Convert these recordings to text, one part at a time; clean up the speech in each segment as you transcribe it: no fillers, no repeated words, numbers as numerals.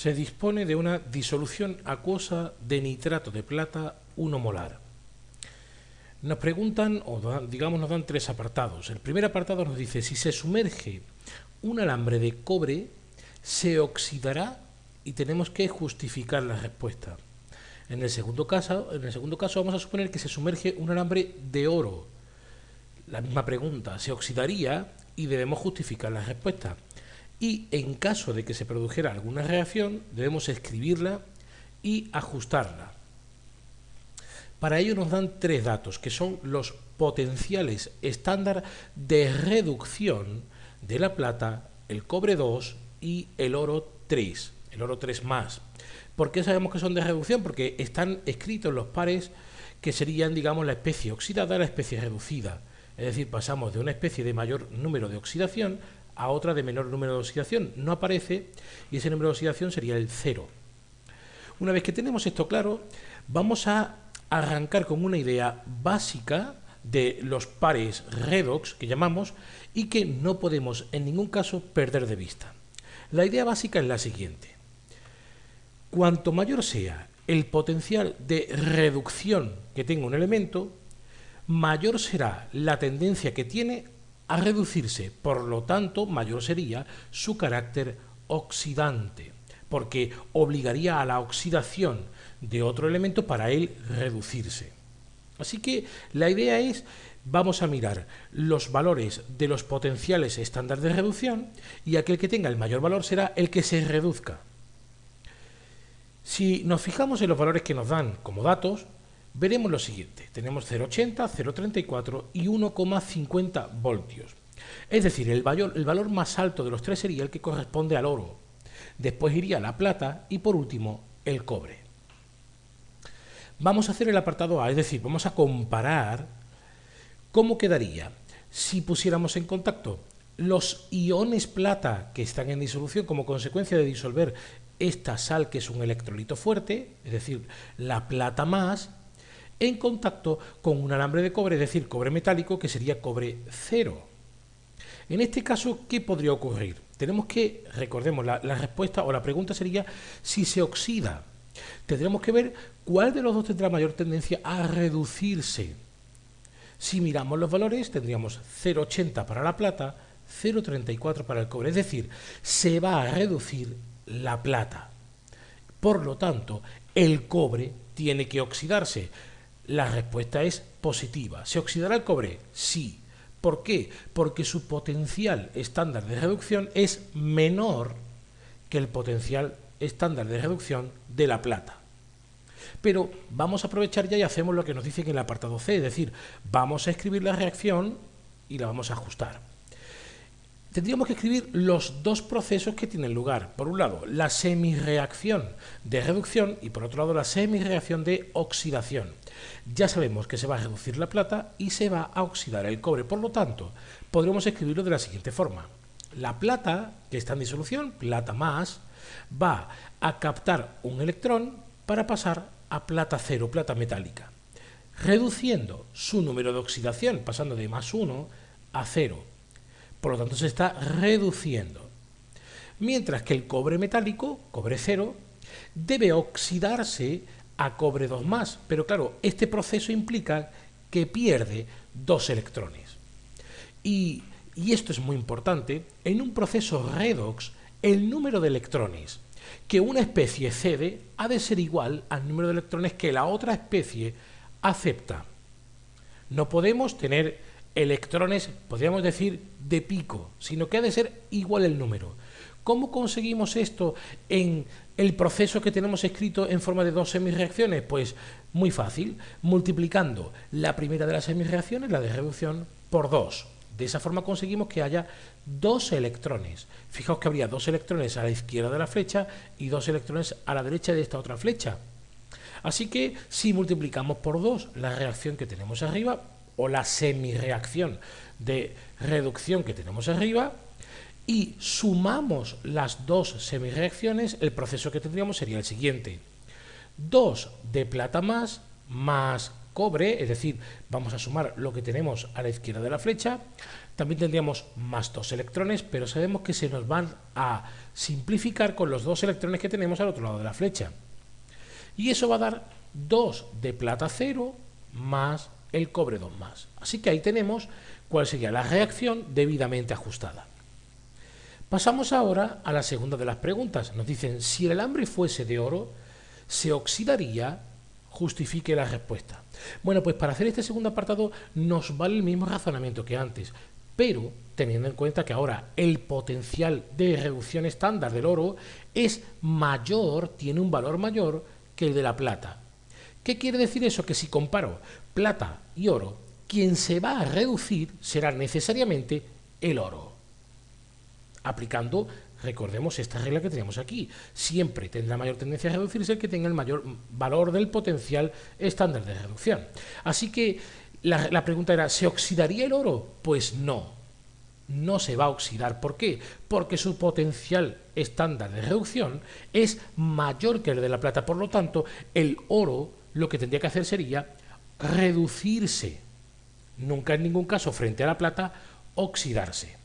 se dispone de una disolución acuosa de nitrato de plata 1 molar. Nos preguntan, o digamos nos dan tres apartados. El primer apartado nos dice, si se sumerge un alambre de cobre, se oxidará, y tenemos que justificar la respuesta. En el segundo caso vamos a suponer que se sumerge un alambre de oro. La misma pregunta, se oxidaría y debemos justificar la respuesta. Y en caso de que se produjera alguna reacción, debemos escribirla y ajustarla. Para ello nos dan tres datos, que son los potenciales estándar de reducción de la plata, el cobre 2 y el oro 3, el oro 3 más. ¿Por qué sabemos que son de reducción? Porque están escritos los pares que serían, digamos, la especie oxidada a la especie reducida. Es decir, pasamos de una especie de mayor número de oxidación a otra de menor número de oxidación. No aparece y ese número de oxidación sería el 0. Una vez que tenemos esto claro, vamos a arrancar con una idea básica de los pares redox que llamamos y que no podemos en ningún caso perder de vista. La idea básica es la siguiente. Cuanto mayor sea el potencial de reducción que tenga un elemento, mayor será la tendencia que tiene a reducirse, por lo tanto mayor sería su carácter oxidante, porque obligaría a la oxidación de otro elemento para él reducirse. Así que la idea es, vamos a mirar los valores de los potenciales estándar de reducción y aquel que tenga el mayor valor será el que se reduzca. Si nos fijamos en los valores que nos dan como datos, veremos lo siguiente. Tenemos 0,80, 0,34 y 1,50 voltios. Es decir, el valor más alto de los tres sería el que corresponde al oro. Después iría la plata y por último el cobre. Vamos a hacer el apartado A, es decir, vamos a comparar cómo quedaría si pusiéramos en contacto los iones plata que están en disolución como consecuencia de disolver esta sal que es un electrolito fuerte, es decir, la plata más, en contacto con un alambre de cobre, es decir, cobre metálico, que sería cobre 0. En este caso, ¿qué podría ocurrir? Tenemos que, recordemos, la respuesta o la pregunta sería si se oxida. Tendremos que ver cuál de los dos tendrá mayor tendencia a reducirse. Si miramos los valores, tendríamos 0,80 para la plata, 0,34 para el cobre, es decir, se va a reducir la plata. Por lo tanto, el cobre tiene que oxidarse. La respuesta es positiva. ¿Se oxidará el cobre? Sí. ¿Por qué? Porque su potencial estándar de reducción es menor que el potencial estándar de reducción de la plata. Pero vamos a aprovechar ya y hacemos lo que nos dice en el apartado C, es decir, vamos a escribir la reacción y la vamos a ajustar. Tendríamos que escribir los dos procesos que tienen lugar. Por un lado, la semirreacción de reducción y por otro lado, la semirreacción de oxidación. Ya sabemos que se va a reducir la plata y se va a oxidar el cobre. Por lo tanto, podremos escribirlo de la siguiente forma. La plata, que está en disolución, plata más, va a captar un electrón para pasar a plata 0, plata metálica, reduciendo su número de oxidación, pasando de +1 a 0. Por lo tanto, se está reduciendo. Mientras que el cobre metálico, cobre 0, debe oxidarse a cobre 2 más. Pero claro, este proceso implica que pierde 2 electrones. Y esto es muy importante, en un proceso redox, el número de electrones que una especie cede ha de ser igual al número de electrones que la otra especie acepta. No podemos tener electrones, podríamos decir, de pico, sino que ha de ser igual el número. ¿Cómo conseguimos esto en el proceso que tenemos escrito en forma de dos semirreacciones? Pues muy fácil, multiplicando la primera de las semirreacciones, la de reducción, por 2. De esa forma conseguimos que haya 2 electrones. Fijaos que habría 2 electrones a la izquierda de la flecha y 2 electrones a la derecha de esta otra flecha. Así que si multiplicamos por 2 la reacción que tenemos arriba, o la semirreacción de reducción que tenemos arriba, y sumamos las dos semirreacciones, el proceso que tendríamos sería el siguiente. 2 de plata más cobre, es decir, vamos a sumar lo que tenemos a la izquierda de la flecha, también tendríamos más 2 electrones, pero sabemos que se nos van a simplificar con los 2 electrones que tenemos al otro lado de la flecha. Y eso va a dar 2 de plata 0 más el cobre 2 más. Así que ahí tenemos cuál sería la reacción debidamente ajustada. Pasamos ahora a la segunda de las preguntas. Nos dicen, si el alambre fuese de oro, ¿se oxidaría? Justifique la respuesta. Bueno, pues para hacer este segundo apartado nos vale el mismo razonamiento que antes, pero teniendo en cuenta que ahora el potencial de reducción estándar del oro es mayor, tiene un valor mayor que el de la plata. ¿Qué quiere decir eso? Que si comparo plata y oro, quien se va a reducir será necesariamente el oro. Aplicando, recordemos esta regla que tenemos aquí, siempre tendrá mayor tendencia a reducirse el que tenga el mayor valor del potencial estándar de reducción. Así que la pregunta era, ¿se oxidaría el oro? Pues no, no se va a oxidar. ¿Por qué? Porque su potencial estándar de reducción es mayor que el de la plata, por lo tanto, el oro lo que tendría que hacer sería reducirse, nunca en ningún caso frente a la plata oxidarse.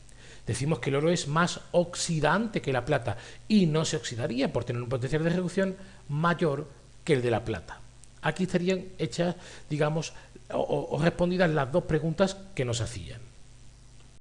Decimos que el oro es más oxidante que la plata y no se oxidaría por tener un potencial de reducción mayor que el de la plata. Aquí estarían hechas, digamos, o respondidas las dos preguntas que nos hacían.